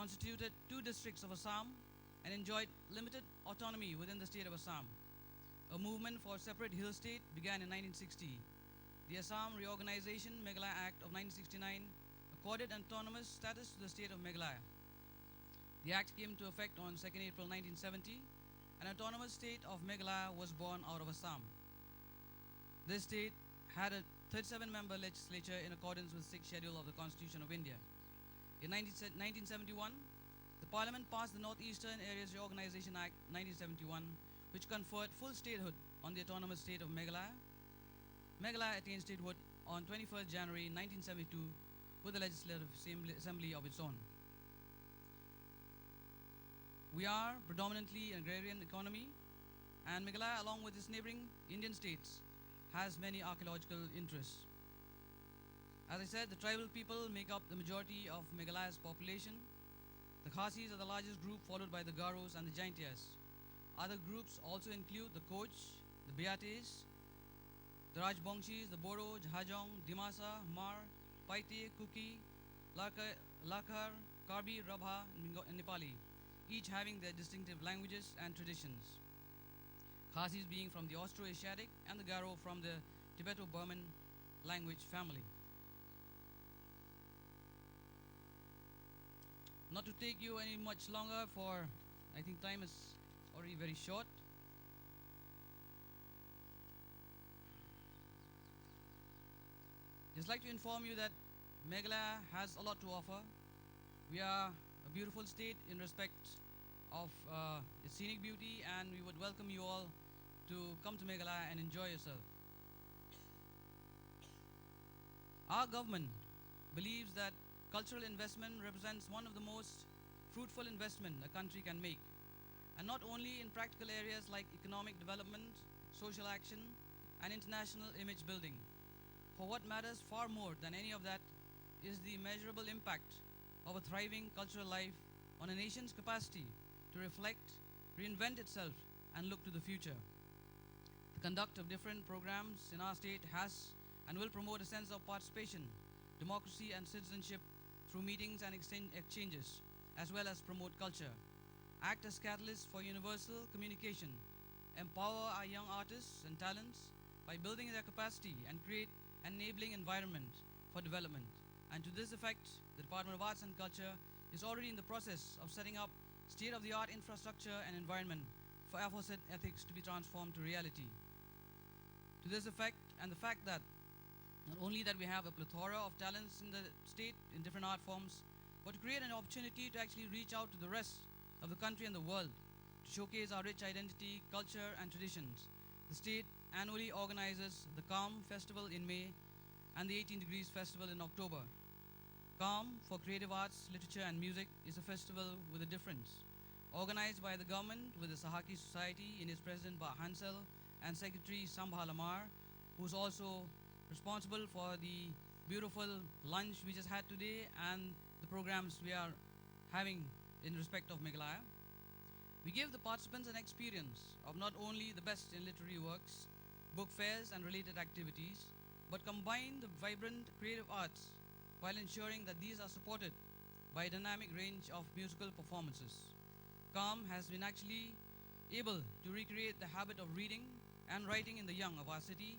constituted two districts of Assam and enjoyed limited autonomy within the state of Assam. A movement for a separate hill state began in 1960. The Assam Reorganization Meghalaya Act of 1969 accorded autonomous status to the state of Meghalaya. The act came into effect on 2nd April 1970. An autonomous state of Meghalaya was born out of Assam. This state had a 37-member legislature in accordance with 6th schedule of the Constitution of India. In 1971, the Parliament passed the Northeastern Areas Reorganization Act 1971, which conferred full statehood on the autonomous state of Meghalaya. Meghalaya attained statehood on 21st January 1972 with a legislative assembly of its own. We are predominantly an agrarian economy, and Meghalaya, along with its neighboring Indian states, has many archaeological interests. As I said, the tribal people make up the majority of Meghalaya's population. The Khasis are the largest group, followed by the Garos and the Jaintias. Other groups also include the Koch, the Beates, the Rajbongshis, the Bodo, Jhajong, Dimasa, Mar, Paite, Kuki, Lakhar, Karbi, Rabha, and Nepali, each having their distinctive languages and traditions. Khasis being from the Austro-Asiatic and the Garo from the Tibeto-Burman language family. Not to take you any much longer, for I think time is already very short. Just like to inform you that Meghalaya has a lot to offer. We are a beautiful state in respect of its scenic beauty, and we would welcome you all to come to Meghalaya and enjoy yourself. Our government believes that cultural investment represents one of the most fruitful investment a country can make, and not only in practical areas like economic development, social action, and international image building. For what matters far more than any of that is the measurable impact of a thriving cultural life on a nation's capacity to reflect, reinvent itself, and look to the future. The conduct of different programs in our state has and will promote a sense of participation, democracy, and citizenship through meetings and exchanges, as well as promote culture, act as catalysts for universal communication, empower our young artists and talents by building their capacity, and create an enabling environment for development. And to this effect, the Department of Arts and Culture is already in the process of setting up state-of-the-art infrastructure and environment for aforesaid ethics to be transformed to reality. To this effect, and the fact that not only that we have a plethora of talents in the state in different art forms, but to create an opportunity to actually reach out to the rest of the country and the world to showcase our rich identity, culture, and traditions. The state annually organizes the Calm Festival in May and the 18 Degrees Festival in October. Calm for creative arts, literature, and music is a festival with a difference. Organized by the government with the Sahaki Society in its president Ba Hansel and secretary Sambha Lamar, who's also responsible for the beautiful lunch we just had today and the programs we are having in respect of Meghalaya. We give the participants an experience of not only the best in literary works, book fairs, and related activities, but combine the vibrant creative arts while ensuring that these are supported by a dynamic range of musical performances. Calm has been actually able to recreate the habit of reading and writing in the young of our city,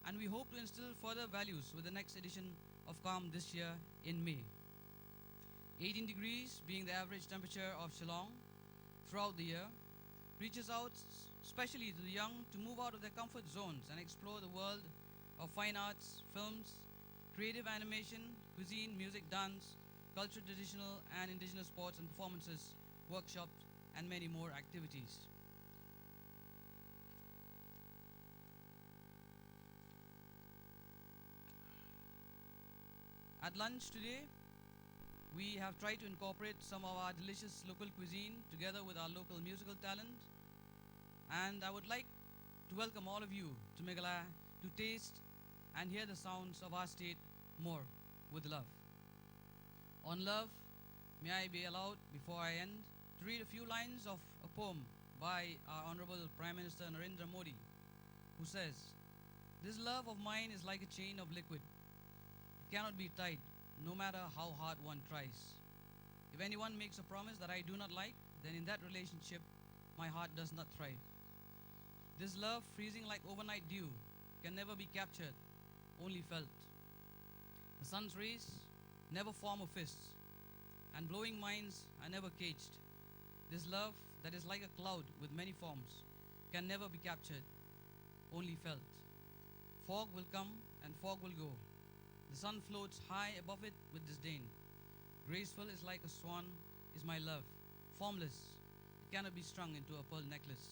and we hope to instill further values with the next edition of Calm this year in May. 18 degrees being the average temperature of Shillong throughout the year, reaches out especially to the young to move out of their comfort zones and explore the world of fine arts, films, creative animation, cuisine, music, dance, culture, traditional and indigenous sports and performances, workshops, and many more activities. At lunch today, we have tried to incorporate some of our delicious local cuisine together with our local musical talent. And I would like to welcome all of you to Meghalaya to taste and hear the sounds of our state more with love. On love, may I be allowed, before I end, to read a few lines of a poem by our Honorable Prime Minister Narendra Modi, who says, "This love of mine is like a chain of liquid. It cannot be tied, no matter how hard one tries. If anyone makes a promise that I do not like, then in that relationship, my heart does not thrive. This love, freezing like overnight dew, can never be captured, only felt. The sun's rays never form a fist, and blowing minds are never caged. This love that is like a cloud with many forms can never be captured, only felt. Fog will come and fog will go. The sun floats high above it with disdain. Graceful is like a swan is my love. Formless, it cannot be strung into a pearl necklace.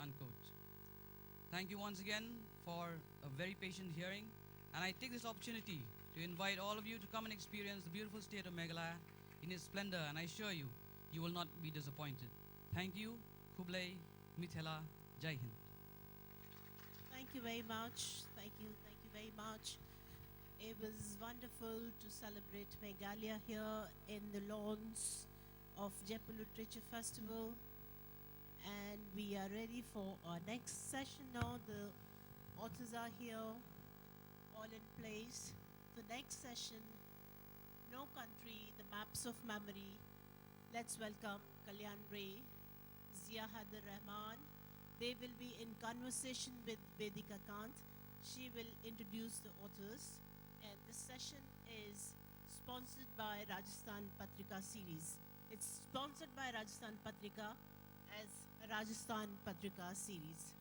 Unquote. Thank you once again for a very patient hearing. And I take this opportunity to invite all of you to come and experience the beautiful state of Meghalaya in its splendor. And I assure you, you will not be disappointed. Thank you. Kublai, Mithila, Jai Hind. Thank you very much. Thank you very much. It was wonderful to celebrate Meghalaya here in the lawns of Jaipur Literature Festival. And we are ready for our next session now. The authors are here, all in place. The next session, No Country, The Maps of Memory. Let's welcome Kalyan Ray, Zia Haider Rahman. They will be in conversation with Vedica Kant. She will introduce the authors. And this session is sponsored by Rajasthan Patrika series. It's sponsored by Rajasthan Patrika as Rajasthan Patrika series.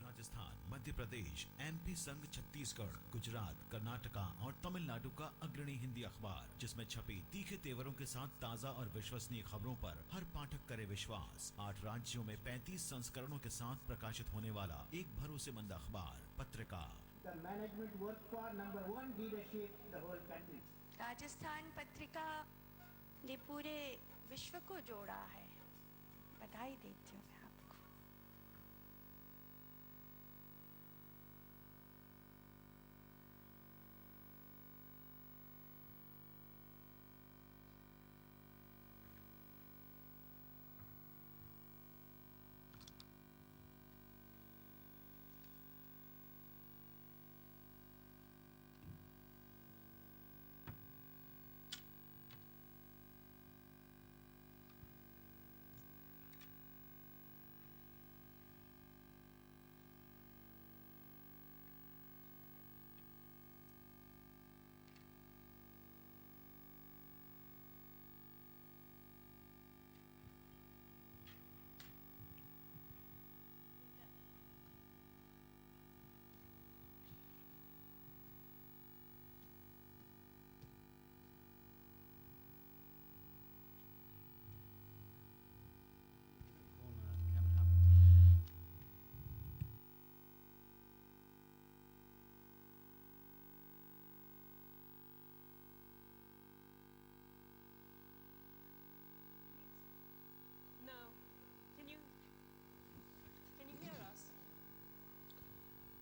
Rajasthan, Madhya Pradesh, MP संघ छत्तीसगढ़, गुजरात, कर्नाटका और तमिलनाडु का अग्रणी हिंदी अखबार, जिसमें छपी तीखे तेवरों के साथ ताजा और विश्वसनीय खबरों पर हर पाठक करे विश्वास। 8 राज्यों में 35 संस्करणों के साथ प्रकाशित होने वाला एक भरोसेमंद अखबार, पत्रिका। The management work for number one leadership the whole country. Rajasthan Patrika ने पूरे विश्व को जोड़ा है। बधाई देती हूँ मैं आपको।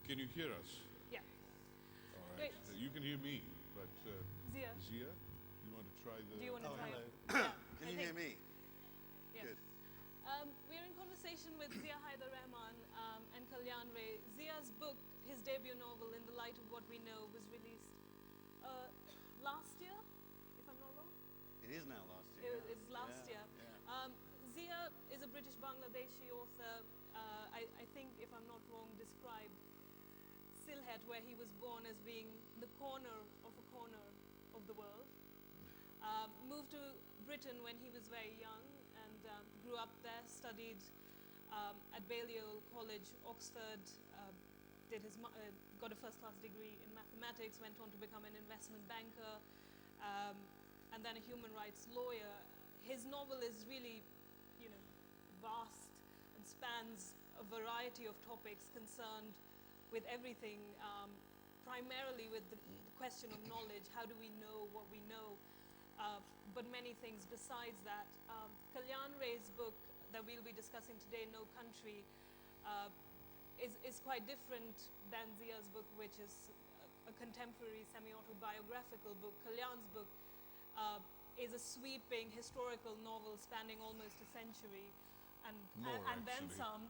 Can you hear us? Yeah. All right. Great. You can hear me, but Zia, you want to try the... do you want to try? hello. Yeah, Can you hear me? Yeah. Good. We're in conversation with Zia Haider Rahman and Kalyan Ray. Zia's book, his debut novel, In the Light of What We Know, was released last year, if I'm not wrong. It is now last year. It's last year. Yeah. Zia is a British Bangladeshi author. I think, if I'm not wrong, described Sylhet, where he was born, as being the corner of a corner of the world. Moved to Britain when he was very young and grew up there, studied at Balliol College, Oxford, got a first-class degree in mathematics, went on to become an investment banker, and then a human rights lawyer. His novel is really, vast and spans a variety of topics concerned with everything, primarily with the question of knowledge. How do we know what we know? But many things besides that. Kalyan Ray's book that we'll be discussing today, No Country, is quite different than Zia's book, which is a contemporary semi-autobiographical book. Kalyan's book is a sweeping historical novel spanning almost a century. More, and then actually. some,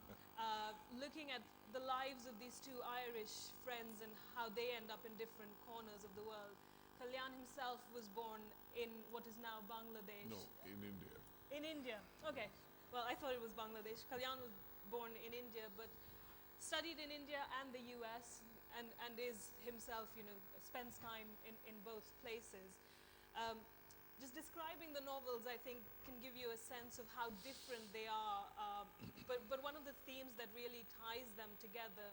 looking at the lives of these two Irish friends and how they end up in different corners of the world. Kalyan himself was born in what is now Bangladesh. No, in India. In India. Okay. Well, I thought it was Bangladesh. Kalyan was born in India, but studied in India and the US, and is himself, spends time in both places. Just describing the novels, I think, can give you a sense of how different they are. But one of the themes that really ties them together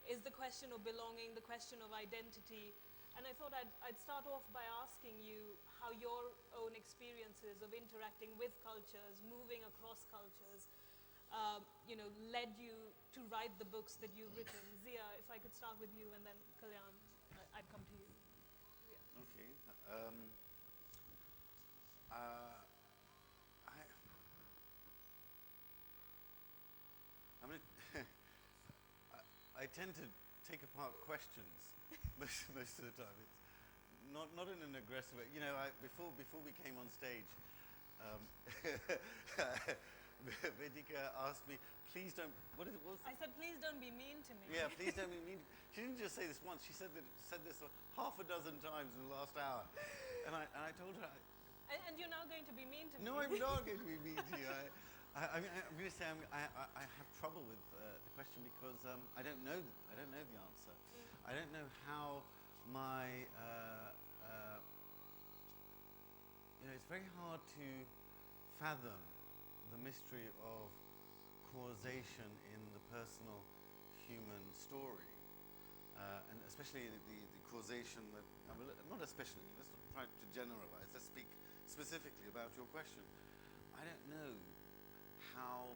is the question of belonging, the question of identity. And I thought I'd start off by asking you how your own experiences of interacting with cultures, moving across cultures, led you to write the books that you've written. Zia, if I could start with you, and then Kalyan, I'd come to you. Okay. I mean, I tend to take apart questions most of the time. It's not in an aggressive way. Before we came on stage, Vedica asked me, please don't. What was I said, please don't be mean to me. Yeah, please don't be mean. She didn't just say this once. She said this half a dozen times in the last hour, and I told her. And you're now going to be mean to me. No, I'm not going to be mean to you. I'm going to say I have trouble with the question because I don't know the answer. I don't know how my it's very hard to fathom the mystery of causation in the personal human story, and especially the causation that not especially. Let's not try to generalize. Let's speak specifically about your question. I don't know how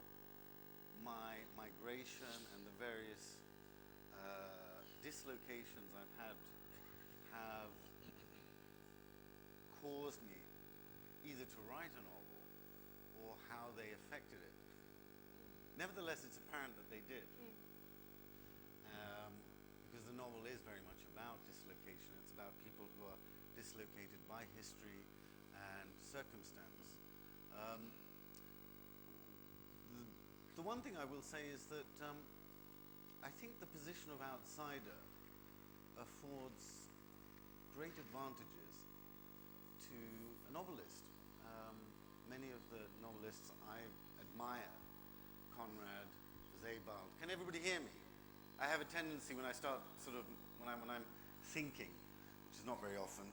my migration and the various dislocations I've had have caused me either to write a novel or how they affected it. Nevertheless, it's apparent that they did. Because the novel is very much about dislocation. It's about people who are dislocated by history and circumstance. The one thing I will say is that I think the position of outsider affords great advantages to a novelist. Many of the novelists I admire, Conrad, Sebald. Can everybody hear me? I have a tendency when I start when I'm thinking, which is not very often,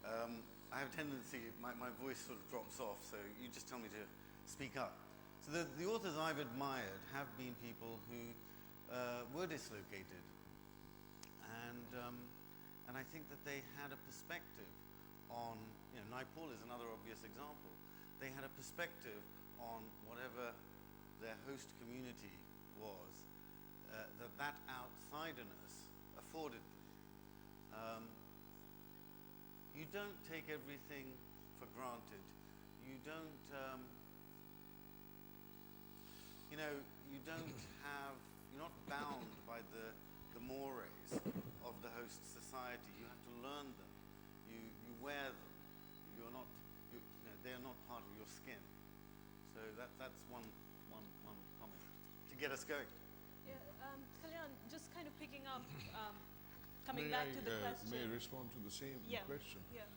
I have a tendency, my voice sort of drops off, so you just tell me to speak up. So the authors I've admired have been people who were dislocated, and I think that they had a perspective on, Naipaul is another obvious example. They had a perspective on whatever their host community was, that outsiderness afforded them. You don't take everything for granted. You don't, you're not bound by the mores of the host society. You have to learn them. You wear them. They're not part of your skin. So that's one comment to get us going. Yeah, Kalyan, just kind of picking up, coming back to the question. May I respond to the same question? Yeah.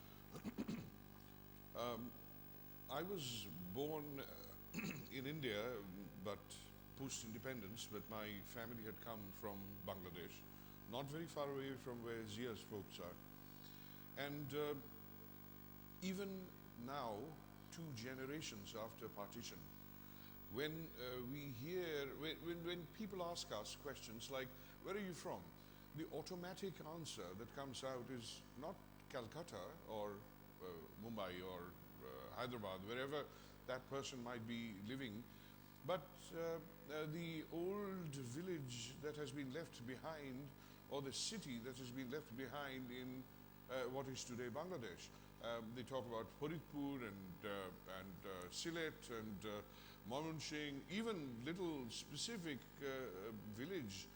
I was born in India, but post-independence, but my family had come from Bangladesh, not very far away from where Zia's folks are. And even now, 2 generations after partition, when when people ask us questions like, where are you from? The automatic answer that comes out is not Calcutta or Mumbai or Hyderabad, wherever that person might be living, but the old village that has been left behind, or the city that has been left behind in what is today Bangladesh. They talk about Faridpur and Sylhet and Mamunshing, even little specific village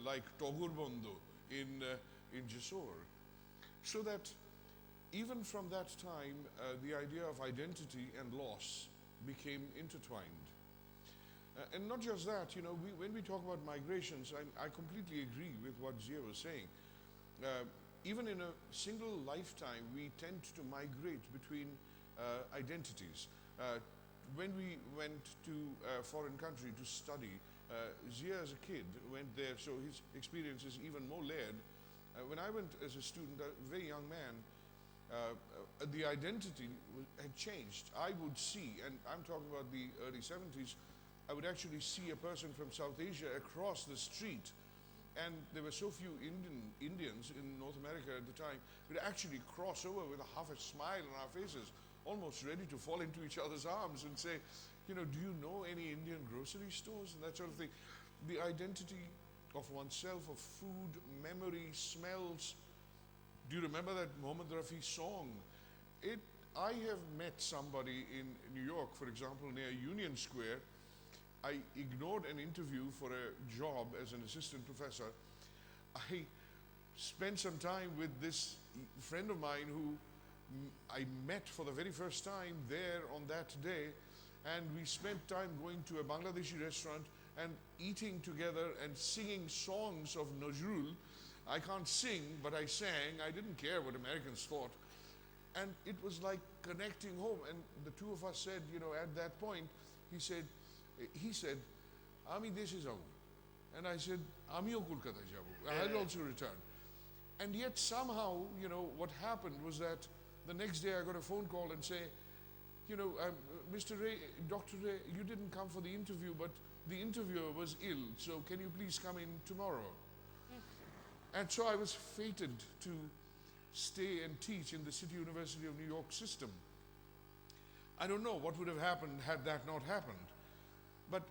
like Togurbondo in Jessore. So that even from that time, the idea of identity and loss became intertwined. And not just that, you know, when we talk about migrations, I completely agree with what Zia was saying. Even in a single lifetime, we tend to migrate between identities. When we went to a foreign country to study, Zia as a kid went there, so his experience is even more layered. When I went as a student, a very young man, the identity had changed. I would see, and I'm talking about the early 70s, I would actually see a person from South Asia across the street, and there were so few Indians in North America at the time, we'd actually cross over with half a smile on our faces, almost ready to fall into each other's arms and say, you know, do you know any Indian grocery stores and that sort of thing. The identity of oneself, of food, memory, smells. Do you remember that Mohammed Rafi song? I have met somebody in New York, for example, near Union Square. I ignored an interview for a job as an assistant professor. I spent some time with this friend of mine who I met for the very first time there on that day, and we spent time going to a Bangladeshi restaurant and eating together and singing songs of Nazrul. I can't sing, but I sang. I didn't care what Americans thought. And it was like connecting home. And the two of us said, you know, at that point, he said, Ami deshe jabo. And I said, Amio Kolkata jabo. I had also returned. And yet somehow, you know, what happened was that the next day I got a phone call and say, you know, Mr. Ray, Dr. Ray, you didn't come for the interview, but the interviewer was ill, so can you please come in tomorrow? And so I was fated to stay and teach in the City University of New York system. I don't know what would have happened had that not happened. But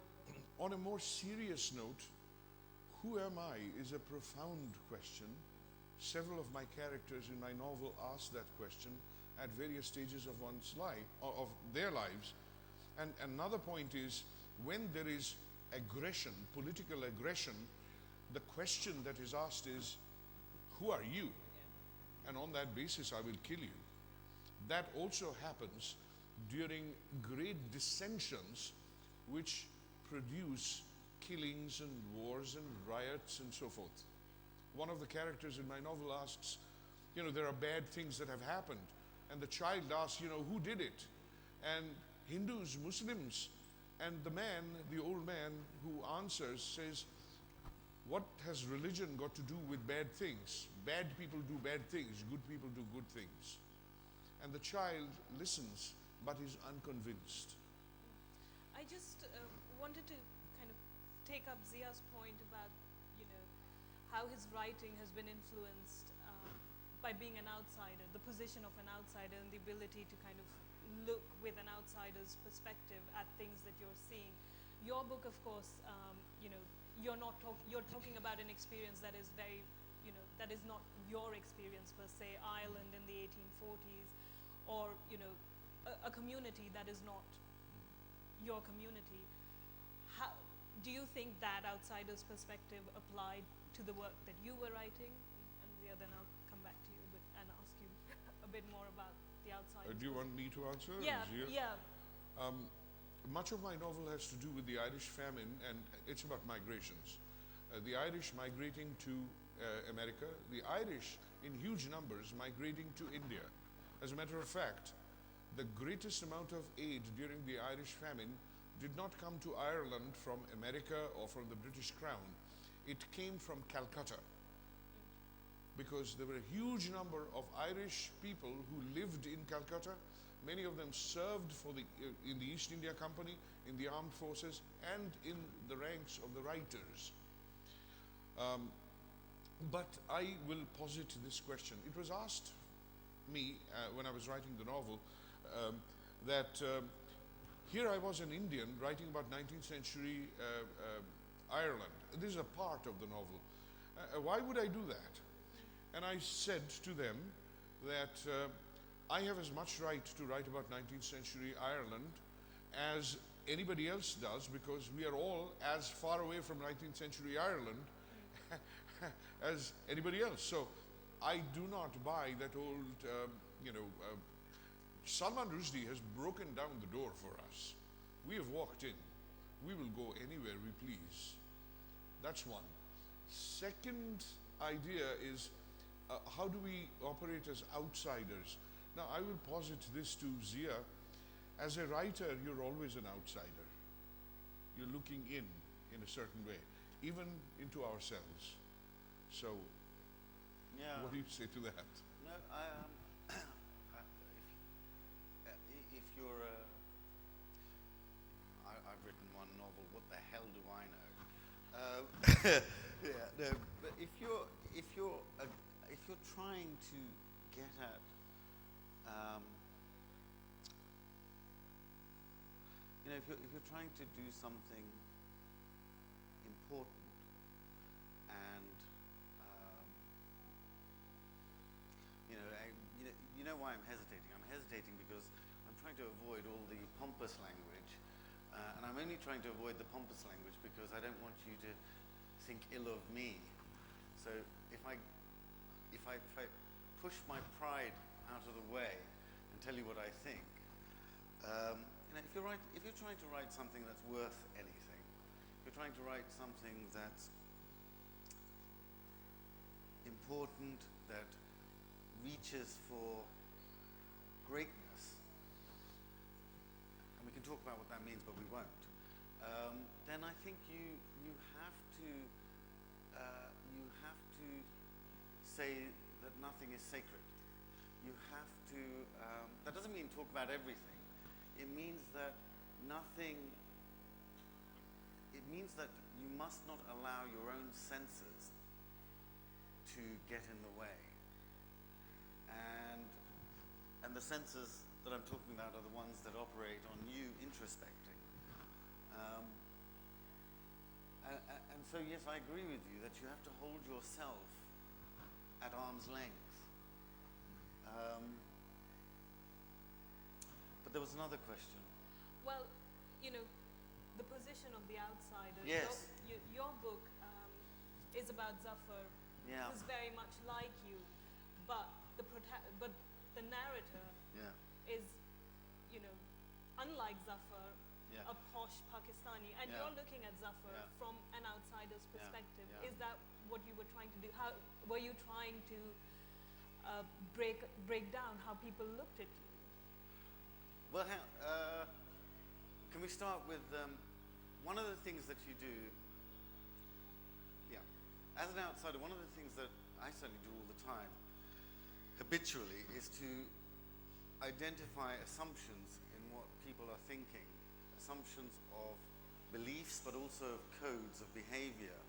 on a more serious note, who am I is a profound question. Several of my characters in my novel ask that question at various stages of one's life, of their lives. And another point is, when there is aggression, political aggression, the question that is asked is, who are you? And on that basis, I will kill you. That also happens during great dissensions which produce killings and wars and riots and so forth. One of the characters in my novel asks, you know, there are bad things that have happened. And the child asks, you know, who did it? And Hindus, Muslims, and the man, the old man who answers says, what has religion got to do with bad things? Bad people do bad things, good people do good things. And the child listens, but is unconvinced. I just wanted to kind of take up Zia's point about, you know, how his writing has been influenced by being an outsider, the position of an outsider and the ability to kind of look with an outsider's perspective at things that you're seeing. Your book, of course, you know, you're talking about an experience that is very, you know, that is not your experience per se, Ireland in the 1840s, or, you know, a community that is not your community. How do you think that outsider's perspective applied to the work that you were writing? And then I'll come back to you and ask you a bit more about the outsider. Do you want me to answer? Yeah, Zia? yeah. Much of my novel has to do with the Irish famine, and it's about migrations. The Irish migrating to America, the Irish in huge numbers migrating to India. As a matter of fact, the greatest amount of aid during the Irish famine did not come to Ireland from America or from the British Crown. It came from Calcutta, because there were a huge number of Irish people who lived in Calcutta. Many of them served in the East India Company, in the armed forces, and in the ranks of the writers. But I will posit this question. It was asked me when I was writing the novel that here I was an Indian writing about 19th century Ireland. This is a part of the novel. Why would I do that? And I said to them that I have as much right to write about 19th century Ireland as anybody else does, because we are all as far away from 19th century Ireland as anybody else. So I do not buy that old, Salman Rushdie has broken down the door for us. We have walked in. we will go anywhere we please. That's one. Second idea is how do we operate as outsiders? Now, I will posit this to Zia. As a writer, you're always an outsider. You're looking in a certain way, even into ourselves. So, Yeah. what do you say to that? No, if you're I've written one novel. What the hell do I know? Yeah, no. But if you're trying to get at if you're trying to do something important and you know why I'm hesitating. I'm hesitating because I'm trying to avoid all the pompous language, and I'm only trying to avoid the pompous language because I don't want you to think ill of me. So if I push my pride out of the way and tell you what I think, if you're trying to write something that's worth anything, if you're trying to write something that's important, that reaches for greatness, and we can talk about what that means, but we won't, then I think you have to say that nothing is sacred. You have to, that doesn't mean talk about everything. It means that you must not allow your own senses to get in the way. And the senses that I'm talking about are the ones that operate on you introspecting. And so, yes, I agree with you that you have to hold yourself at arm's length. But there was another question. Well, the position of the outsider. Yes. Your book is about Zafar, Yeah. who's very much like you, but the narrator Yeah. is, unlike Zafar, Yeah. a posh Pakistani, and Yeah. you're looking at Zafar Yeah. from an outsider's perspective. Yeah. Is that what you were trying to do? How were you trying to break down how people looked at you? Well, can we start with one of the things that you do? Yeah, as an outsider, one of the things that I certainly do all the time, habitually, is to identify assumptions in what people are thinking, assumptions of beliefs, but also of codes of behavior,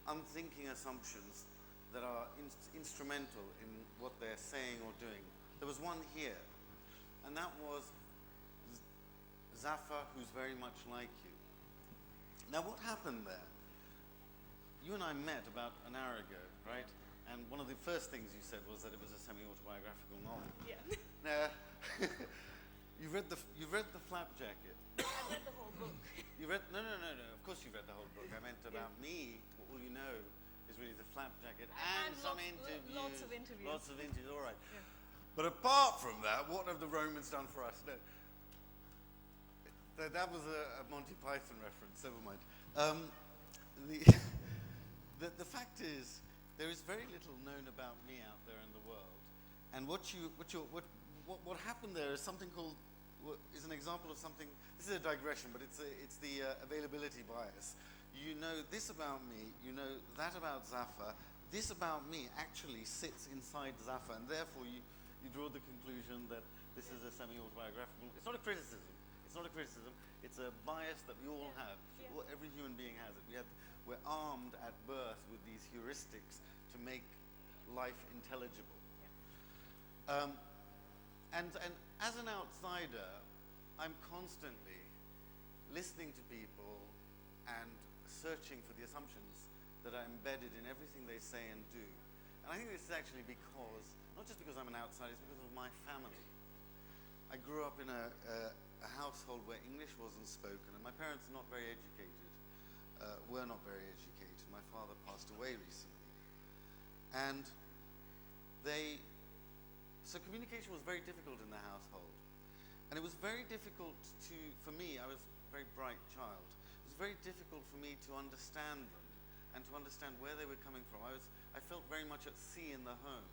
unthinking assumptions that are instrumental in what they're saying or doing. There was one here, and that was Zafar, who's very much like you. Now, what happened there? You and I met about an hour ago, right? And one of the first things you said was that it was a semi-autobiographical novel. Yeah. Now, you've read the Flap Jacket. I read the whole book. You read no. Of course you read the whole book. I meant about me. All you know is really the Flap Jacket and some interviews. Lots of interviews. Lots of interviews. All right. Yeah. But apart from that, what have the Romans done for us? No. That was a Monty Python reference. Never mind. The fact is, there is very little known about me out there in the world, and what happened there is something called is an example of something. This is a digression, but it's the availability bias. You know this about me, you know that about Zafar. This about me actually sits inside Zafar, and therefore you draw the conclusion that this is a semi-autobiographical. It's not a criticism. It's not a criticism. It's a bias that we all have. Yeah. Every human being has it. We're armed at birth with these heuristics to make life intelligible. Yeah. And as an outsider, I'm constantly listening to people and searching for the assumptions that are embedded in everything they say and do. And I think this is actually because, not just because I'm an outsider, it's because of my family. I grew up in a household where English wasn't spoken, and my parents were not very educated. My father passed away recently. And so communication was very difficult in the household. And it was very difficult for me, I was very bright child, it was very difficult for me to understand them and to understand where they were coming from. I felt very much at sea in the home.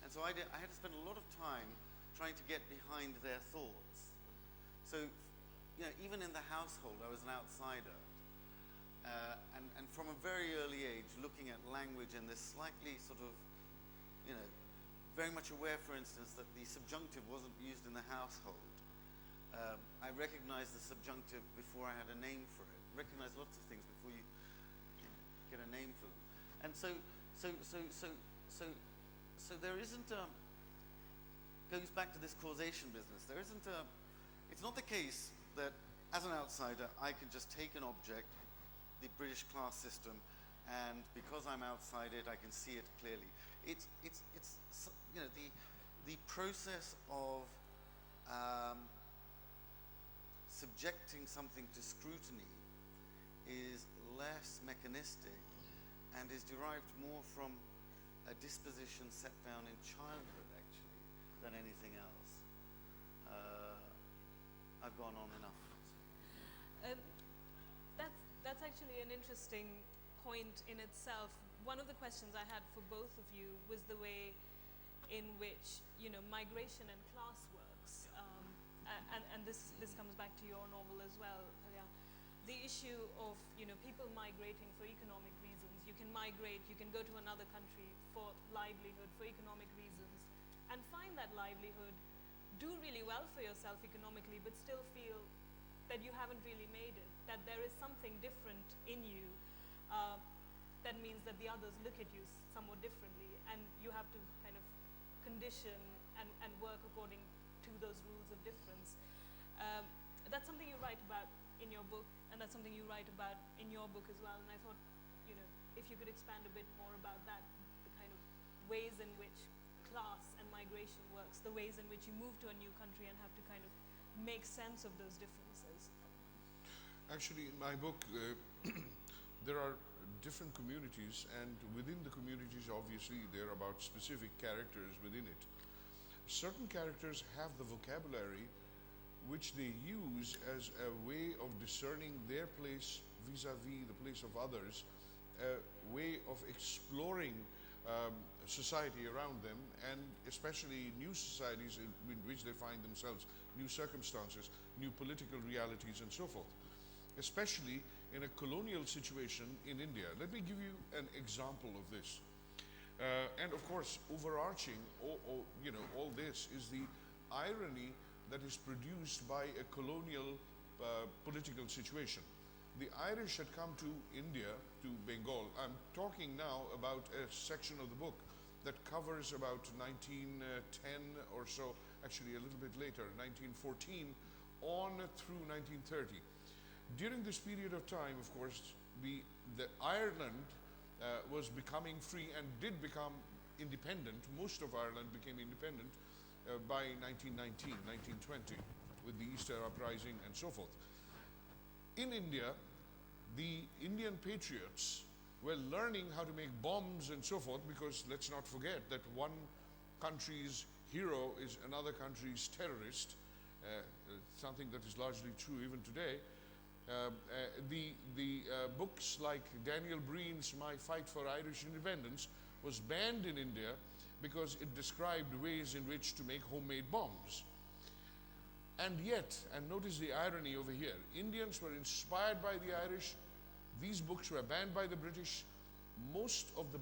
And so I had to spend a lot of time trying to get behind their thoughts. So, you know, even in the household, I was an outsider. And from a very early age, looking at language in this slightly sort of, you know, very much aware, for instance, that the subjunctive wasn't used in the household. I recognized the subjunctive before I had a name for it. Recognize lots of things before you get a name for them. And so there isn't a, goes back to this causation business. There isn't a, it's not the case that as an outsider I can just take an object, the British class system, and because I'm outside it I can see it clearly. It's you know, the process of subjecting something to scrutiny is less mechanistic and is derived more from a disposition set down in childhood, actually, than anything else. I've gone on enough. That's actually an interesting point in itself. One of the questions I had for both of you was the way in which, you know, migration and class works. And this comes back to your novel as well, Kalyan. The issue of, you know, people migrating for economic reasons. You can migrate, you can go to another country for livelihood, for economic reasons, and find that livelihood, do really well for yourself economically, but still feel that you haven't really made it, that there is something different in you that means that the others look at you somewhat differently, and you have to kind of condition and work according to those rules of difference. That's something you write about in your book, and that's something you write about in your book as well, and I thought, you know, if you could expand a bit more about that, the kind of ways in which class and migration works, the ways in which you move to a new country and have to kind of make sense of those differences. Actually, in my book, there are different communities, and within the communities, obviously, there are about specific characters within it. Certain characters have the vocabulary which they use as a way of discerning their place vis-a-vis the place of others, a way of exploring society around them, and especially new societies in which they find themselves, new circumstances, new political realities, and so forth, especially in a colonial situation in India. Let me give you an example of this. And of course, overarching you know, all this is the irony that is produced by a colonial political situation. The Irish had come to India, to Bengal. I'm talking now about a section of the book that covers about 1910 or so, actually a little bit later, 1914 on through 1930. During this period of time, of course, the Ireland was becoming free and did become independent. Most of Ireland became independent by 1919, 1920, with the Easter Uprising and so forth. In India, the Indian patriots were learning how to make bombs and so forth, because let's not forget that one country's hero is another country's terrorist, something that is largely true even today. The books like Daniel Breen's My Fight for Irish Independence was banned in India because it described ways in which to make homemade bombs. And yet, and notice the irony over here, Indians were inspired by the Irish. These books were banned by the British. Most of the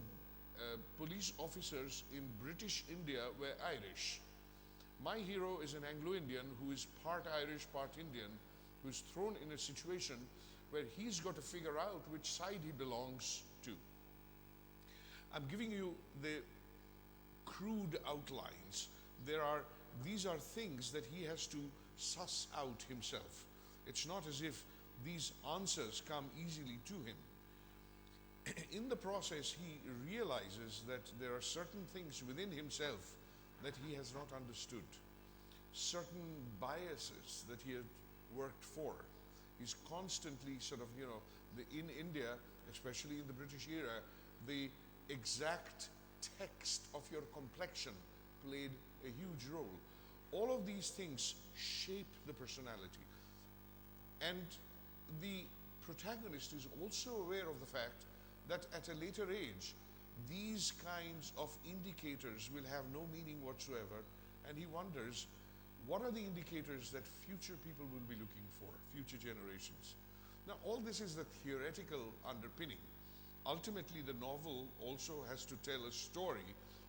police officers in British India were Irish. My hero is an Anglo-Indian who is part Irish, part Indian, who is thrown in a situation where he's got to figure out which side he belongs to. I'm giving you the crude outlines. These are things that he has to suss out himself. It's not as if these answers come easily to him. In the process, he realizes that there are certain things within himself that he has not understood, certain biases that he had worked for. He's constantly sort of, you know, in India, especially in the British era, the exact text of your complexion played a huge role. All of these things shape the personality. And the protagonist is also aware of the fact that at a later age, these kinds of indicators will have no meaning whatsoever, and he wonders, what are the indicators that future people will be looking for, future generations? Now, all this is the theoretical underpinning. Ultimately, the novel also has to tell a story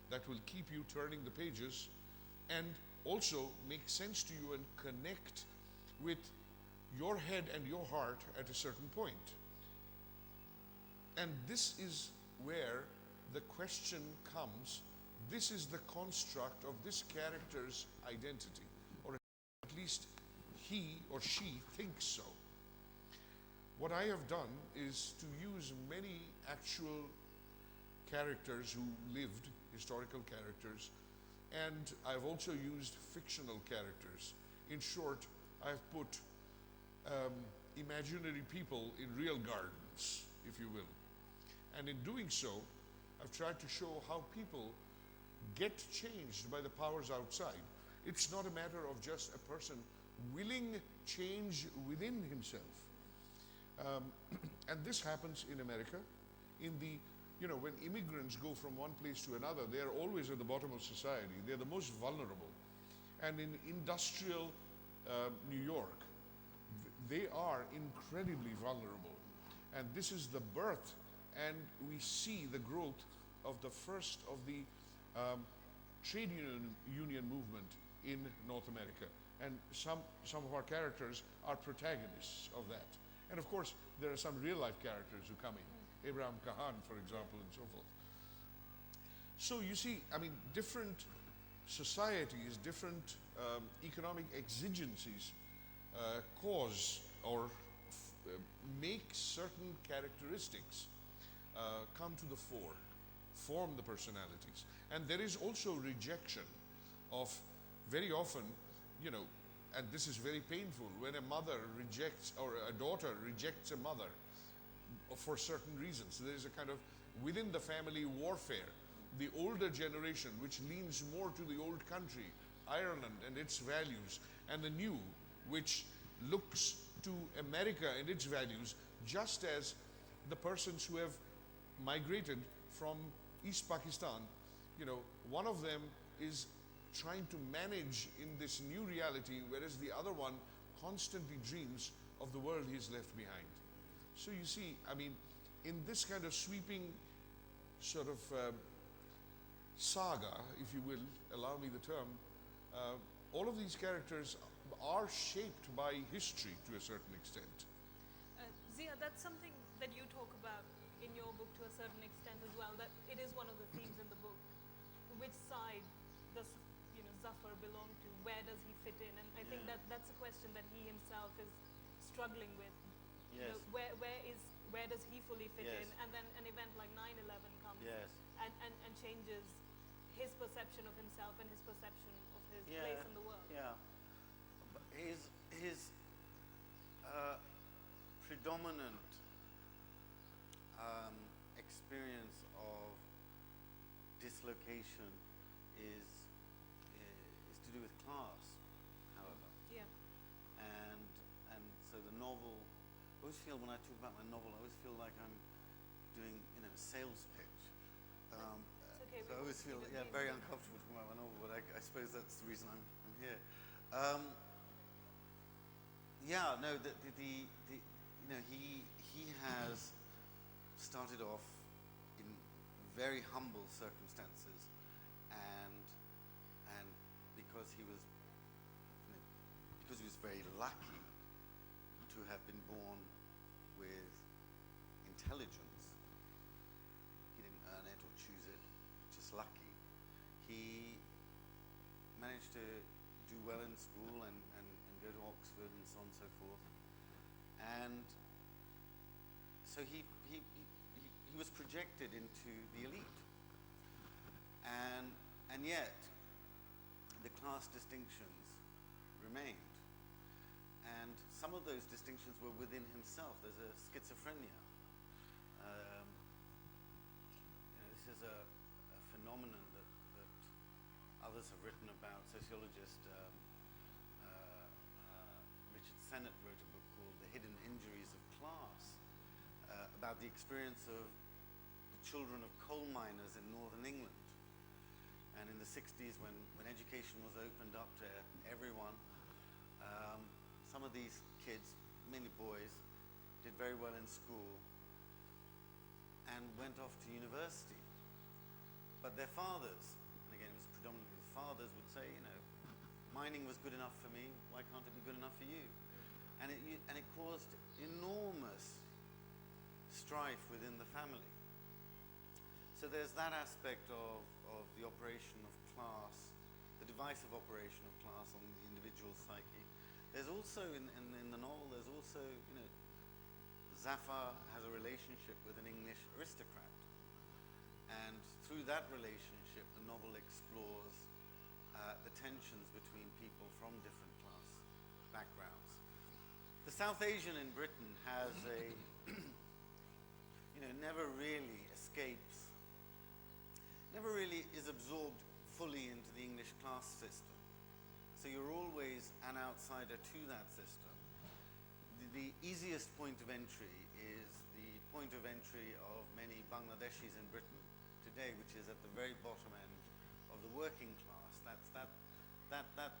that will keep you turning the pages and also make sense to you and connect with your head and your heart at a certain point. And this is where the question comes. This is the construct of this character's identity, or at least he or she thinks so. What I have done is to use many actual characters who lived, historical characters, and I've also used fictional characters. In short, I've put imaginary people in real gardens, if you will. And in doing so, I've tried to show how people get changed by the powers outside. It's not a matter of just a person willing change within himself. And this happens in America. In the, when immigrants go from one place to another, they are always at the bottom of society. They're the most vulnerable. And in industrial New York, they are incredibly vulnerable. And this is the birth, and we see the growth of the first of the trade union movement in North America. And some of our characters are protagonists of that. And of course, there are some real-life characters who come in. Abraham Kahan, for example, and so forth. So you see, I mean, different societies, different economic exigencies cause or make certain characteristics come to the fore, form the personalities. And there is also rejection of, very often, and this is very painful, when a mother rejects, or a daughter rejects a mother for certain reasons. There is a kind of, within the family, warfare. The older generation, which leans more to the old country, Ireland and its values, and the new, which looks to America and its values, just as the persons who have migrated from East Pakistan, one of them is trying to manage in this new reality, whereas the other one constantly dreams of the world he's left behind. So you see, I mean, in this kind of sweeping sort of saga, if you will, allow me the term, all of these characters are shaped by history to a certain extent. Zia, that's something that you talk about in your book to a certain extent as well, that it is one of the themes in the book. Which side does Zafar belong to? Where does he fit in? And I think that's a question that he himself is struggling with. Yes. Where does he fully fit Yes. in? And then an event like 9/11 comes Yes. and changes his perception of himself and his perception of his place in the world. Yeah. But his predominant experience of dislocation is to do with class, however. Yeah. And so the novel, I always feel when I talk about my novel, I always feel like I'm doing, a sales pitch. It's okay. So I always feel very uncomfortable talking about my novel, but I suppose that's the reason I'm here. He has started off in very humble circumstances, and because he was very lucky to have been born with intelligence. He didn't earn it or choose it, just lucky. He managed to do well in school and go to Oxford and so on and so forth. And so he was projected into the elite. And yet, the class distinctions remained. And some of those distinctions were within himself. There's a schizophrenia. This is a phenomenon that others have written about. Sociologist Richard Sennett wrote a book called The hidden injuries of class, about the experience of the children of coal miners in northern England. And in the 60s, when education was opened up to everyone, some of these kids, mainly boys, did very well in school and went off to university. But their fathers, and again it was predominantly the fathers, would say, you know, mining was good enough for me, why can't it be good enough for you? And it caused enormous strife within the family. So there's that aspect of the operation of class, the divisive operation of class on the individual psyche. There's also, in the novel, there's also, you know, Zafar has a relationship with an English aristocrat. And through that relationship, the novel explores the tensions between people from different class backgrounds. The South Asian in Britain has a, you know, never really escapes, never really is absorbed fully into the English class system. So you're always an outsider to that system. The easiest point of entry is the point of entry of many Bangladeshis in Britain today, which is at the very bottom end of the working class.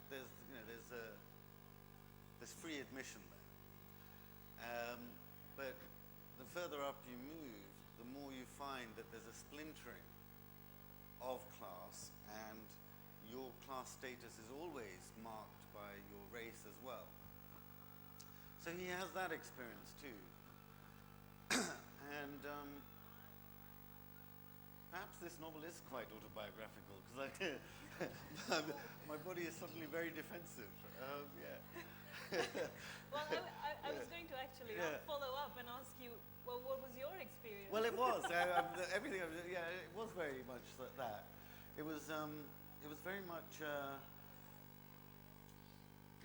There's, you know, there's free admission there. But the further up you move, the more you find that there's a splintering of class, and your class status is always marked by your race as well. So he has that experience too. And perhaps this novel is quite autobiographical, because my body is suddenly very defensive. Well, I was going to actually follow up and ask you, well, what was your experience? Well, it was. Everything, it was very much that. It was very much,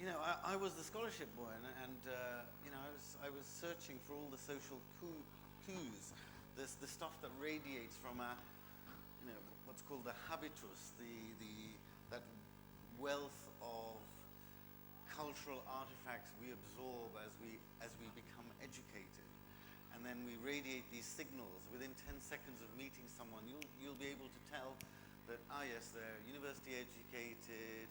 you know, I was the scholarship boy, and you know, I was searching for all the social clues, the stuff that radiates from a, you know, what's called the habitus, that wealth of cultural artifacts we absorb as we become educated, and then we radiate these signals. Within 10 seconds of meeting someone, you'll be able to tell that, yes, they're university educated,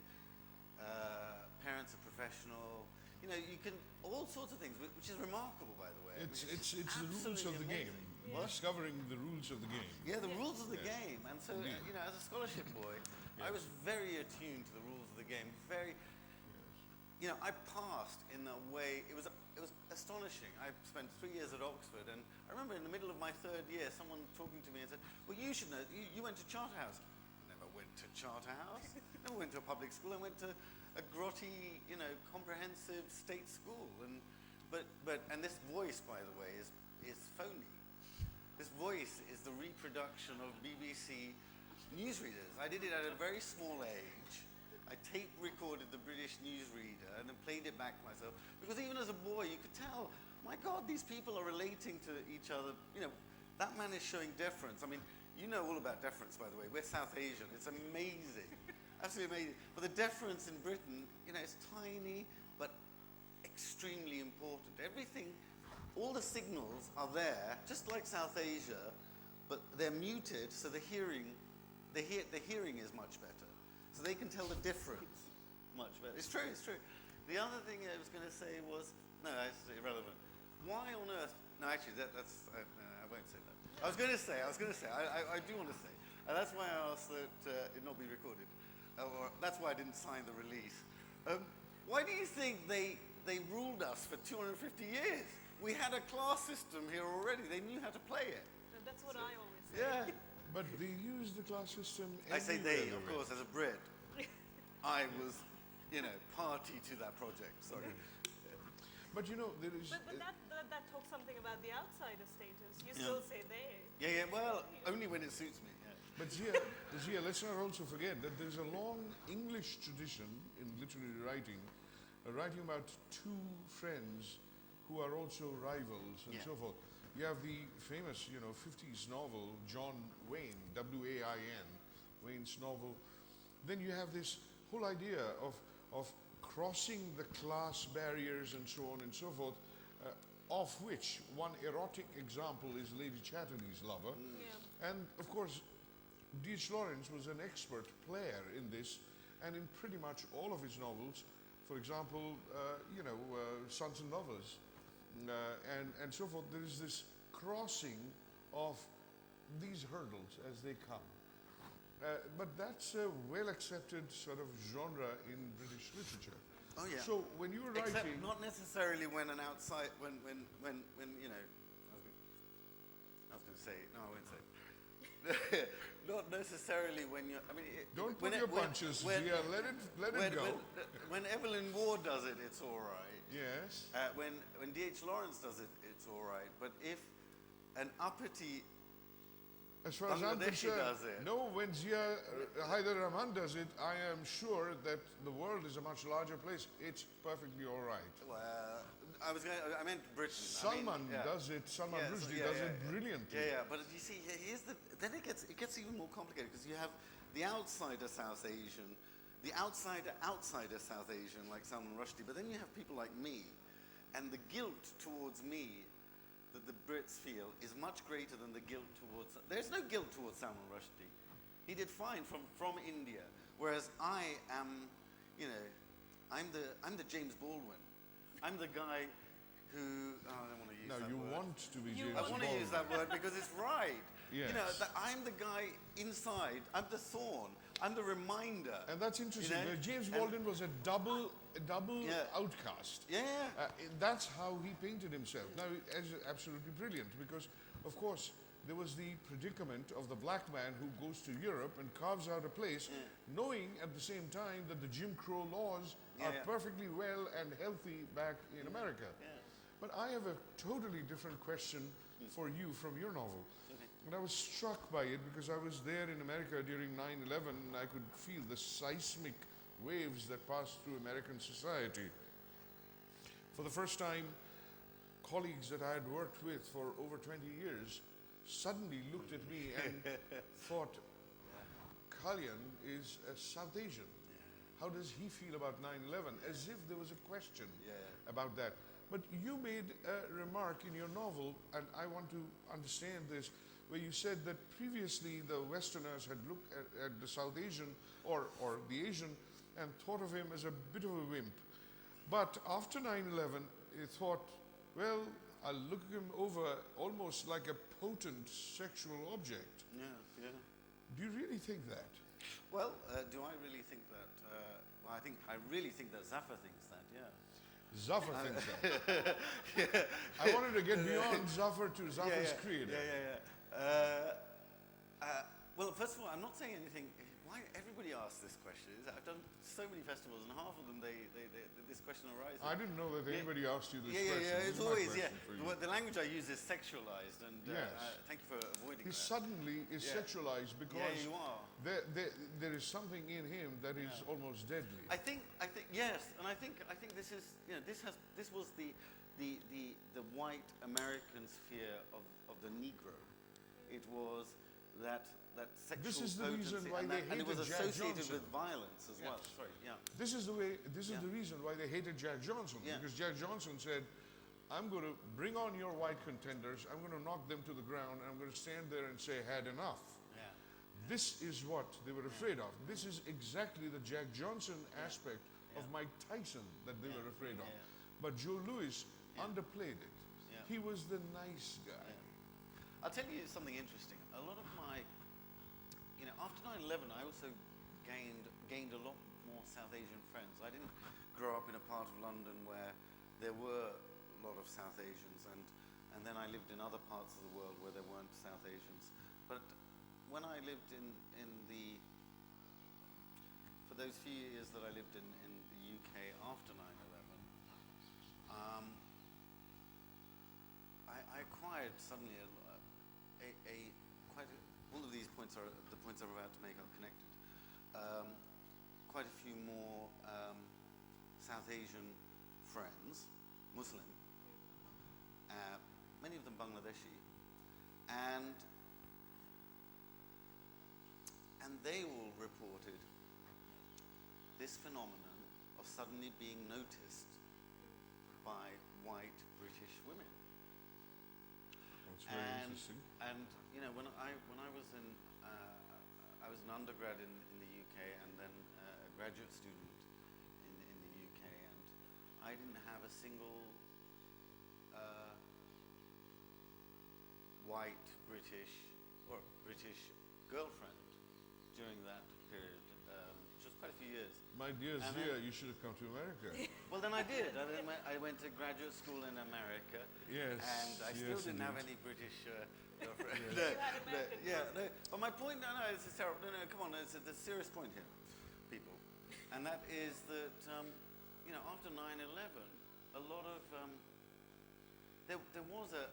parents are professional. You know, you can, all sorts of things, which is remarkable, by the way. It's the rules of the game. Yeah. Discovering the rules of the game. Yeah, the rules of the Yeah. game. And so, Indeed. you know, as a scholarship boy, I was very attuned to the rules of the game. Very, you know, I passed in a way, it was astonishing. I spent 3 years at Oxford, and I remember in the middle of my third year, someone talking to me and said, well, you should know, you went to Charterhouse. I never went to Charterhouse. Never went to a public school. I went to a grotty, you know, comprehensive state school. And this voice, by the way, is phony. This voice is the reproduction of BBC newsreaders. I did it at a very small age. I tape recorded the British newsreader and then played it back to myself. Because even as a boy, you could tell, my God, these people are relating to each other. You know, that man is showing deference. I mean, you know all about deference, by the way. We're South Asian. It's amazing. Absolutely amazing. But the deference in Britain, you know, is tiny, but extremely important. Everything, all the signals are there, just like South Asia, but they're muted, so the hearing is much better. So they can tell the difference much better. It's true, it's true. The other thing I was going to say was, no, that's irrelevant. Why on earth, no, actually, I won't say that. I was going to say, I do want to say, and that's why I asked that it not be recorded. Or that's why I didn't sign the release. Why do you think they ruled us for 250 years? We had a class system here already. They knew how to play it. That's what I always say. Yeah. But they use the class system I say they, everywhere of course, as a Brit. I was, you know, party to that project. Sorry. But you know, there is... But that talks something about the outsider status. You still say they. Yeah, well, only when it suits me. Yeah. But Zia, let's not also forget that there's a long English tradition in literary writing about two friends who are also rivals and so forth. You have the famous, you know, 50s novel, John Wayne, W-A-I-N, Wayne's novel. Then you have this whole idea of crossing the class barriers and so on and so forth. of which one erotic example is Lady Chatterley's Lover. Yeah. And of course, D.H. Lawrence was an expert player in this, and in pretty much all of his novels, for example, Sons and Lovers, and so forth, there is this crossing of these hurdles as they come. But that's a well accepted sort of genre in British literature. Oh yeah. So when you were Except writing, not necessarily when an outside, when you know, I was going to say, no, I won't say. Not necessarily when you're, I mean, don't put your punches, Zia, let it go. When Evelyn Waugh does it, it's all right. Yes. When D.H. Lawrence does it, it's all right. But if an uppity As far as I'm Bangladeshi concerned, does it. no, when Zia Haider Rahman does it, I am sure that the world is a much larger place. It's perfectly all right. Well, I meant Britain. Salman does it, Salman Rushdie does it brilliantly. Yeah, yeah. But you see, then it gets even more complicated because you have the outsider South Asian, the outsider South Asian like Salman Rushdie, but then you have people like me, and the guilt towards me that the Brits feel is much greater than the guilt towards. There's no guilt towards Salman Rushdie. He did fine from India, whereas I am, you know, I'm the James Baldwin. I'm the guy who I don't want to use Now that you word. want to be You James I want to Bond. use that word because it's right. Yes. You know, I'm the guy inside. I'm the thorn. I'm the reminder. And that's interesting. You know, James and- Baldwin was a double Yeah. outcast. Yeah. That's how he painted himself. Now, it's absolutely brilliant because, of course, there was the predicament of the black man who goes to Europe and carves out a place, knowing at the same time that the Jim Crow laws are perfectly well and healthy back in America. Yeah. But I have a totally different question for you from your novel. Okay. And I was struck by it because I was there in America during 9/11 and I could feel the seismic waves that passed through American society. For the first time, colleagues that I had worked with for over 20 years suddenly looked at me and thought, Kalyan is a South Asian. How does he feel about 9/11? As if there was a question about that. But you made a remark in your novel, and I want to understand this, where you said that previously the Westerners had looked at the South Asian or the Asian and thought of him as a bit of a wimp. But after 9/11, they thought, well, I'll look him over almost like a potent sexual object. Yeah. Yeah. Do you really think that? Well, do I really think that? Well, I really think that Zafar thinks that. Yeah. Zafar thinks that. I wanted to get beyond Zafar to Zafar's creator. Well, first of all, I'm not saying anything. Why everybody asks this question? I've done so many festivals, and half of them, this question arises. I didn't know that anybody asked you this question. Yeah. This It's is my always question for you. The language I use is sexualized, and Yes. thank you for avoiding He that. suddenly is sexualized because you are. there is something in him that is almost deadly. I think yes, and I think this is this was the white American sphere of the Negro. It was that sexual This is the reason potency, why and they and it was hated Jack associated Johnson. with violence as well. Yes. Sorry, yeah. This is the reason why they hated Jack Johnson, Yeah. because Jack Johnson said, I'm going to bring on your white contenders, I'm going to knock them to the ground, and I'm going to stand there and say, had enough. Yeah. This is what they were afraid of. This is exactly the Jack Johnson aspect of Mike Tyson that they were afraid of. But Joe Louis underplayed it. Yeah. He was the nice guy. I'll tell you something interesting. A lot of my, after 9/11, I also gained a lot more South Asian friends. I didn't grow up in a part of London where there were a lot of South Asians, and then I lived in other parts of the world where there weren't South Asians. But when I lived for those few years that I lived in the UK after 9/11, I acquired suddenly all of these points are the points I'm about to make are connected. Quite a few more South Asian friends, Muslim, many of them Bangladeshi, and they all reported this phenomenon of suddenly being noticed by white British women. That's very interesting. And you know, when I was in I was an undergrad in the UK and then a graduate student in the UK, and I didn't have a single white British or British girlfriend during that period, which was quite a few years. My dear And Zia, you should have come to America. Well, then I did. I went to graduate school in America. Yes, And I still yes, didn't have indeed. any British girlfriend. Yes. No, You had American yeah, no. But my point, no, this is terrible. No, come on, it's a serious point here, people. And that is that, you know, after 9/11, a lot of, there was a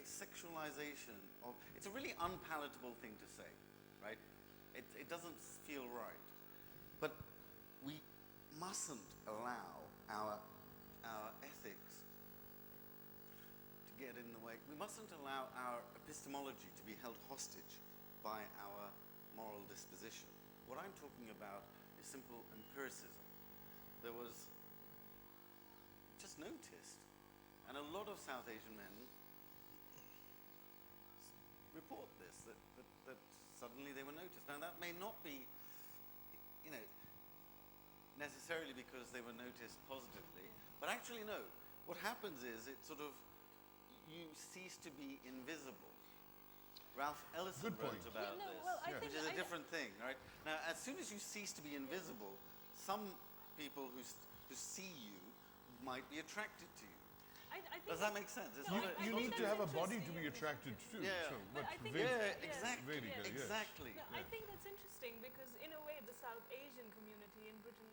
sexualization of, it's a really unpalatable thing to say, right? It doesn't feel right. But we mustn't allow our ethics to get in the way. We mustn't allow our epistemology to be held hostage by our moral disposition. What I'm talking about is simple empiricism. There was just noticed, and a lot of South Asian men report this, that suddenly they were noticed. Now that may not be, you know, necessarily because they were noticed positively, but actually no. What happens is it sort of, you cease to be invisible. Ralph Ellison Good point. wrote about Yeah, no, this, well, I which think is a I- different thing, right? Now, as soon as you cease to be invisible, some people who see you might be attracted to you. I think Does that make sense? It's No, not I You think need to that's have a body to interesting. be attracted to. Yeah. So, But but I think Ved- yeah, Yeah. exactly. Vedica, yes. Exactly. No, I think that's interesting because in a way the South Asian community in Britain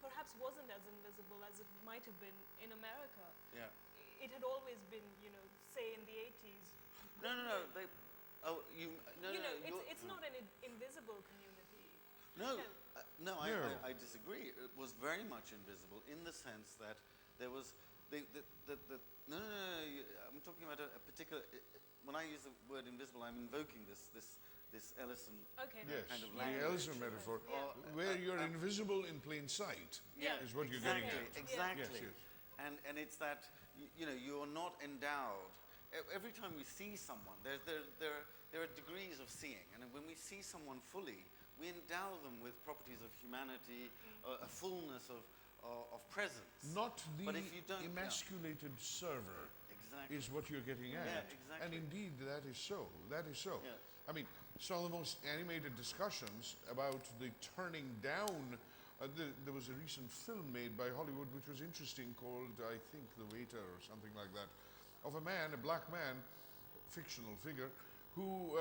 perhaps wasn't as invisible as it might have been in America. Yeah. It had always been, you know, say in the 80s. No. They. Oh, you. No, you no. know, you're- it's not an invisible community. No, No. no, No. I disagree. It was very much invisible in the sense that there was no. I'm talking about a particular. When I use the word invisible, I'm invoking this Ellison Okay. Yes, kind of the language. Ellison metaphor, Yeah. where you're invisible in plain sight, Yeah. is what you're exactly, getting at. Exactly. Yes, yes. And it's that you know, you're not endowed. Every time we see someone, there are degrees of seeing, and when we see someone fully, we endow them with properties of humanity, a fullness of presence. Not the But if you don't, yeah. emasculated server Exactly. is what you're getting at. Yeah, exactly. And indeed, that is so. That is so. Yeah. I mean, some of the most animated discussions about the turning down. There was a recent film made by Hollywood which was interesting, called, I think, The Waiter or something like that, of a man, a black man, fictional figure, who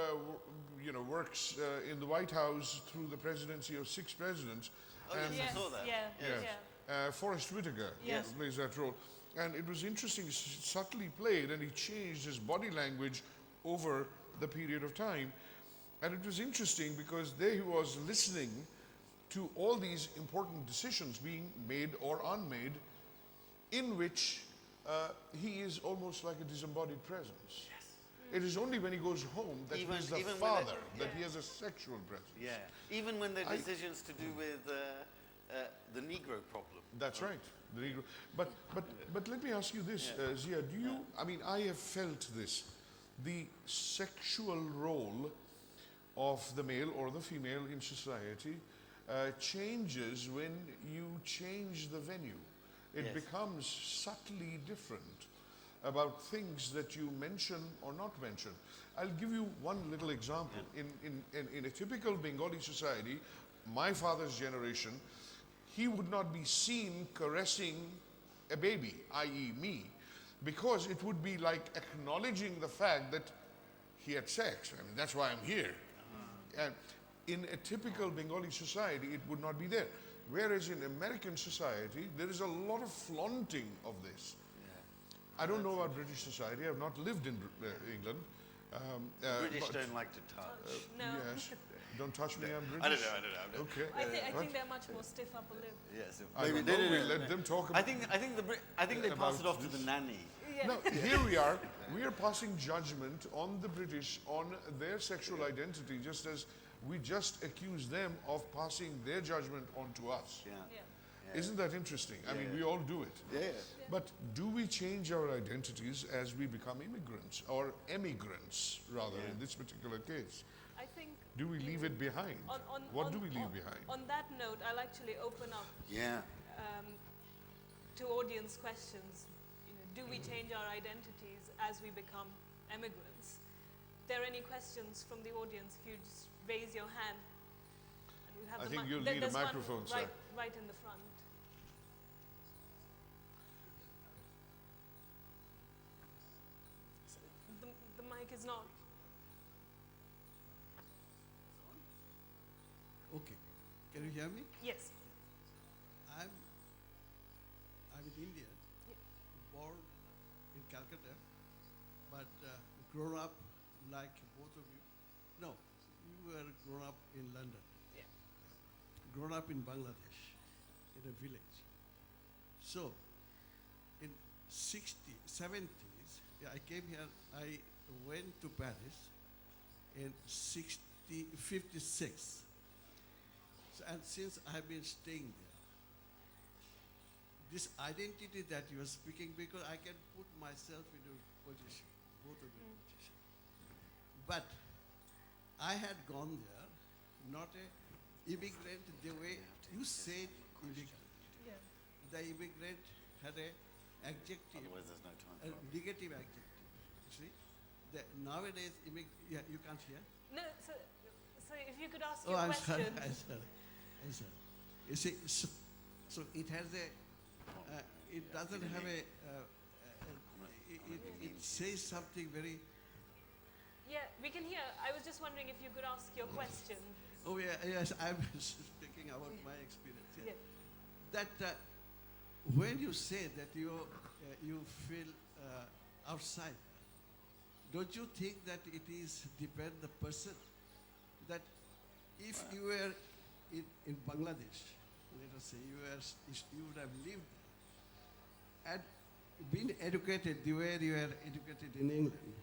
works in the White House through the presidency of 6 presidents. Oh, and yes, I saw that. Yeah. Yes. Yeah. Forrest Whitaker Yes. plays that role. And it was interesting, subtly played, and he changed his body language over the period of time. And it was interesting because there he was listening to all these important decisions being made or unmade, in which he is almost like a disembodied presence. Yes. It is only when he goes home that Even- he is the even when father, they- that he has a sexual presence. Yeah. Even when there are I- decisions to do with the Negro problem. That's right. The Negro. But let me ask you this, Yeah. Zia. Do you? I mean, I have felt this. The sexual role of the male or the female in society changes when you change the venue. It Yes. becomes subtly different about things that you mention or not mention. I'll give you one little example. In a typical Bengali society, my father's generation, he would not be seen caressing a baby, i.e. me, because it would be like acknowledging the fact that he had sex. I mean, that's why I'm here. And in a typical Bengali society, it would not be there. Whereas in American society, there is a lot of flaunting of this. I don't know about British society. I've not lived in England. British but- don't like to touch. No. Yes. Don't touch me, I'm British. I don't know. Okay. I What? think they're much more stiff upper lip. Yes. I don't know. We'll let them talk I about think they pass it about off to the this. nanny. Yeah. Now, here we are. We are passing judgment on the British on their sexual identity, just as we just accuse them of passing their judgment on to us. Yeah. Yeah. Isn't that interesting? I mean, Yeah. we all do it. Yeah. But do we change our identities as we become immigrants or emigrants, rather, Yeah. in this particular case? I think. Do we you leave know, it behind? What do we leave behind? On that note, I'll actually open up Yeah. to audience questions. You know, do we change our identities as we become emigrants? If there are any questions from the audience, if you just raise your hand. And we'll have I the think you'll there- need a there's one microphone, sir. right in the front. So the mic is not. Okay. Can you hear me? Yes. I'm in India, Yeah. born in Calcutta, but grown up like both of you. No, you were grown up in London. Yeah. Grown up in Bangladesh, in a village. So, in 70s, yeah, I came here. I went to Paris in 56. So, and since I've been staying there, this identity that you are speaking, because I can put myself in a position, both of your position. But I had gone there, not a immigrant the way you said immigrant. Yeah. The immigrant had a adjective, Otherwise, there's no time. a negative adjective. You see, nowadays yeah, you can't hear. No, so if you could ask Oh, your I'm question. sorry. I'm sorry. I'm sorry. You see, so it has a. It doesn't have a. It says something very. Yeah, we can hear. I was just wondering if you could ask your question. Oh yeah, yes. I'm speaking about my experience. Yeah. Yeah. That when you say that you feel outside, don't you think that it is depend the person? That if you were in Bangladesh, let us say you would have lived there and been educated the way you were educated in England,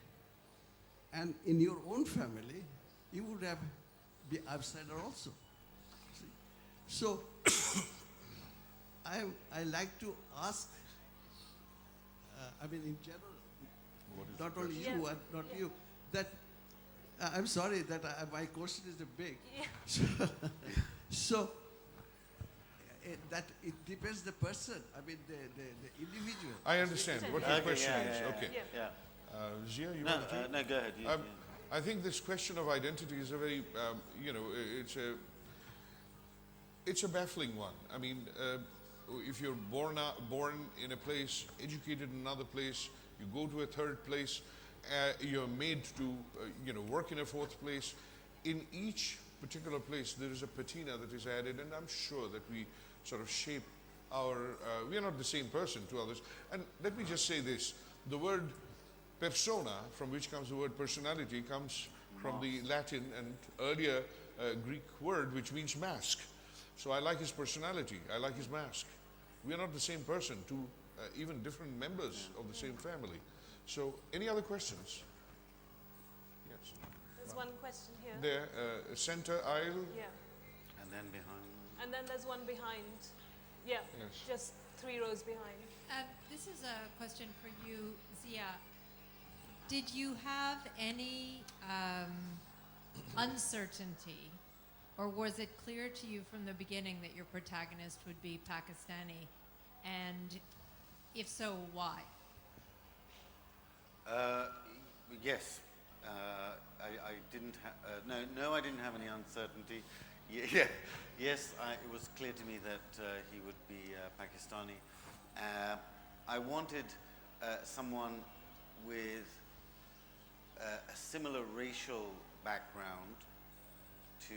and in your own family, you would have been outsider also. See? So I like to ask. I mean, in general, What is not the only question? you Yeah. and not Yeah. you, that I'm sorry that my question is big. Yeah. So that it depends the person. I mean, the individual. I understand what your Okay, question yeah, is. yeah, yeah. Okay. Yeah. Yeah. Zia, you No, want to take? no, go ahead. You, Um, I think this question of identity is a very, it's a baffling one. I mean, if you're born in a place, educated in another place, you go to a third place, you're made to, work in a fourth place. In each particular place, there is a patina that is added, and I'm sure that we sort of shape we are not the same person to others. And let me just say this, the word persona, from which comes the word personality, comes from the Latin and earlier Greek word, which means mask. So I like his personality, I like his mask. We are not the same person to even different members of the same family. So any other questions? Yes. There's one question here. There, center aisle. Yeah. and then behind. And then there's one behind. Yeah. Yes. Just 3 rows behind. This is a question for you, Zia. Did you have any uncertainty, or was it clear to you from the beginning that your protagonist would be Pakistani? And if so, why? Yes, I didn't. No, I didn't have any uncertainty. Yeah, yes, it was clear to me that he would be Pakistani. I wanted someone with a similar racial background to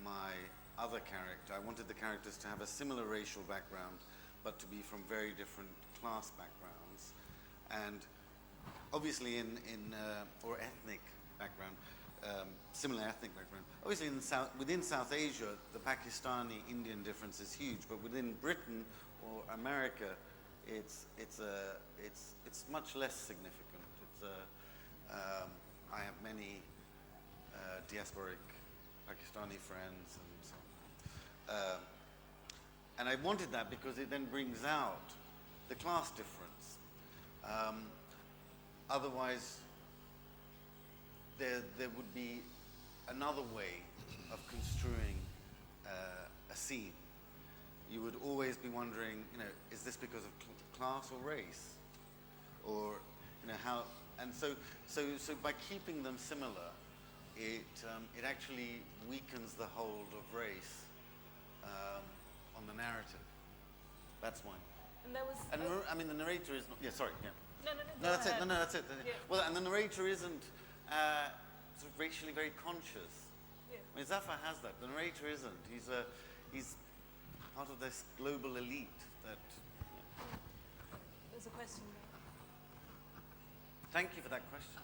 my other character. I wanted the characters to have a similar racial background, but to be from very different class backgrounds, and obviously or ethnic background, similar ethnic background. Obviously, within South Asia, the Pakistani-Indian difference is huge, but within Britain or America, it's much less significant. I have many diasporic Pakistani friends and so on. and I wanted that because it then brings out the class difference. Otherwise, there would be another way of construing a scene. You would always be wondering, is this because of class or race, or how? And so by keeping them similar, it actually weakens the hold of race on the narrative. That's why. And there was. And I mean, the narrator is not. Yeah, sorry. Yeah. No, No, that's it. No, that's it. Yeah. Well, and the narrator isn't sort of racially very conscious. Yeah. I mean, Zafar has that. The narrator isn't. He's part of this global elite that. There's a question there. Thank you for that question.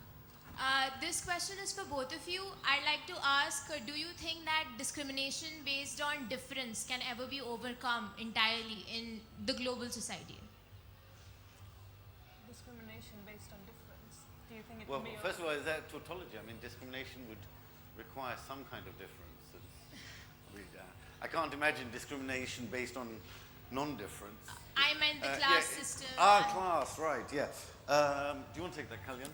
This question is for both of you. I'd like to ask, do you think that discrimination based on difference can ever be overcome entirely in the global society? Discrimination based on difference. Do you think it Well, can be first of all, is that tautology? I mean, discrimination would require some kind of difference. I can't imagine discrimination based on non-difference. I meant the class system. Class, right, yeah. Do you want to take that, Kalyan?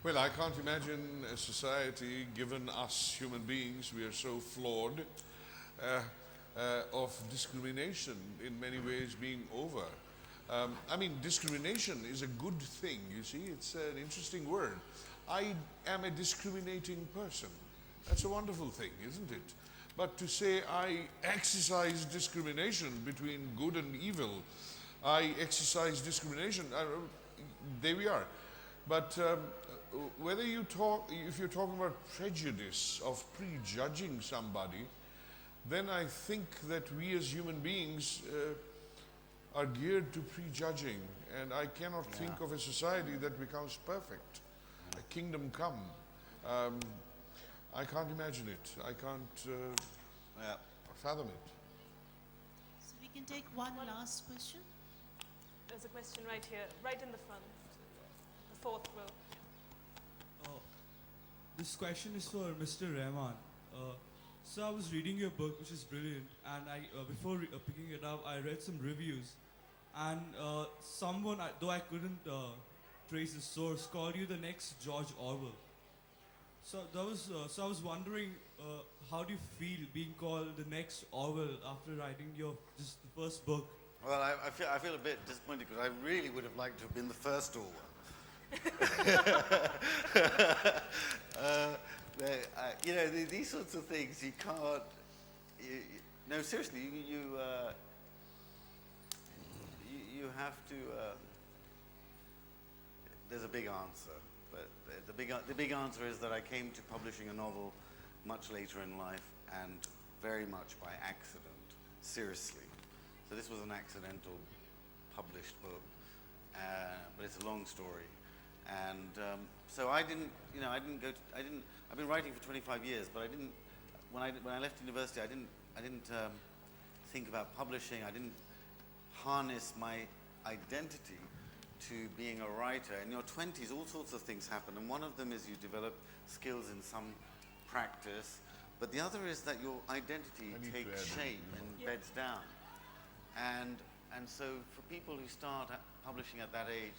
Well, I can't imagine a society, given us human beings, we are so flawed, of discrimination in many ways being over. I mean, discrimination is a good thing, you see, it's an interesting word. I am a discriminating person. That's a wonderful thing, isn't it? But to say I exercise discrimination between good and evil, I exercise discrimination, there we are. But whether if you're talking about prejudice, of prejudging somebody, then I think that we as human beings are geared to prejudging, and I cannot think of a society that becomes perfect, a kingdom come. I can't imagine it. I can't fathom it. So we can take one last question. There's a question right here, right in the front, the fourth row. This question is for Mr. Rahman. So I was reading your book, which is brilliant, and before picking it up, I read some reviews, and someone, though I couldn't trace the source, called you the next George Orwell. So I was wondering, how do you feel being called the next Orwell after writing just the first book? Well, I feel a bit disappointed because I really would have liked to have been the first Orwell. These sorts of things you can't. No, seriously, you have to. There's a big answer, but the big answer is that I came to publishing a novel much later in life and very much by accident. Seriously, so this was an accidental published book, but it's a long story. And so I didn't, I've been writing for 25 years, but I didn't, when I left university, I didn't think about publishing. I didn't harness my identity to being a writer. In your 20s, all sorts of things happen, and one of them is you develop skills in some practice, but the other is that your identity takes shape and beds down. And so for people who start publishing at that age,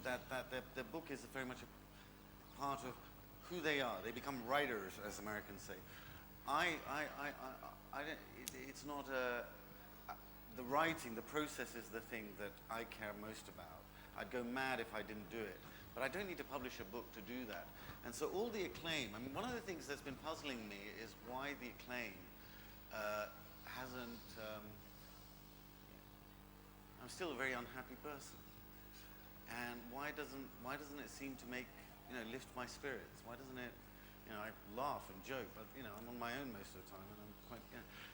their book is very much a part of who they are. They become writers, as Americans say. It's not the writing, the process is the thing that I care most about. I'd go mad if I didn't do it. But I don't need to publish a book to do that. And so all the acclaim, I mean, one of the things that's been puzzling me is why the acclaim hasn't, I'm still a very unhappy person. And why doesn't it seem to make, lift my spirits? Why doesn't it, I laugh and joke, but, I'm on my own most of the time, and I'm quite,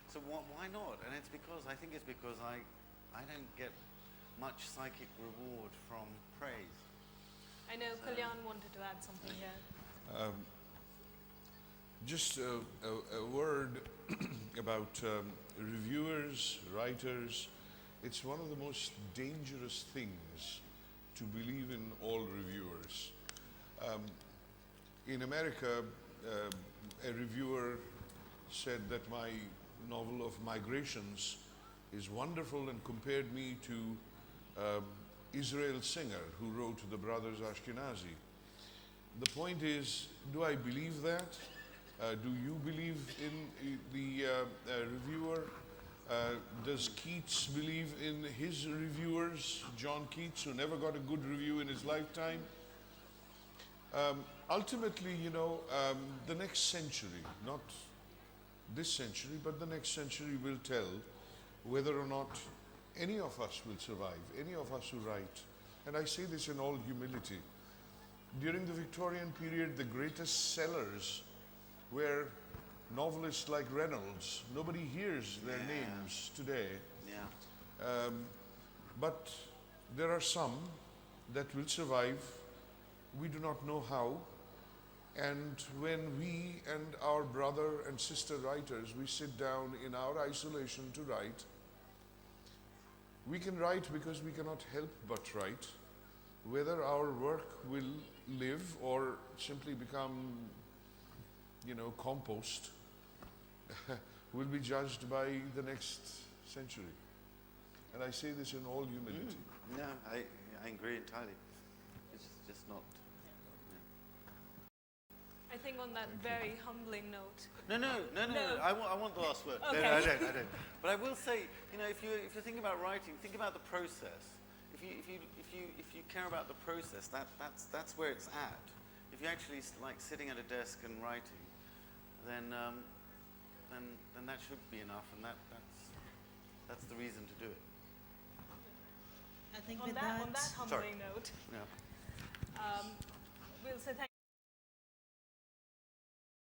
so why not? And I think it's because I don't get much psychic reward from praise. I know Kalyan wanted to add something here. Just a word about reviewers, writers. It's one of the most dangerous things to believe in all reviewers. In America, a reviewer said that my novel of migrations is wonderful and compared me to Israel Singer, who wrote The Brothers Ashkenazi. The point is, do I believe that? Do you believe in the reviewer? Does Keats believe in his reviewers, John Keats, who never got a good review in his lifetime? Ultimately, you know, the next century, not this century, but the next century will tell whether or not any of us will survive, any of us who write. And I say this in all humility. During the Victorian period, the greatest sellers were novelists like Reynolds. Nobody hears their names today. Yeah. But there are some that will survive. We do not know how. And when we and our brother and sister writers, we sit down in our isolation to write, we can write because we cannot help but write. Whether our work will live or simply become, you know, compost will be judged by the next century. And I say this in all humility. No, I agree entirely. It's just not. I think on that very humbling note. No. I want the last word. Okay. No, I don't. But I will say, you know, if you're thinking about writing, think about the process. If you care about the process, that's where it's at. If you actually like sitting at a desk and writing, then that should be enough, and that's the reason to do it. I think On with that that, humbling note, Yeah. we'll say thank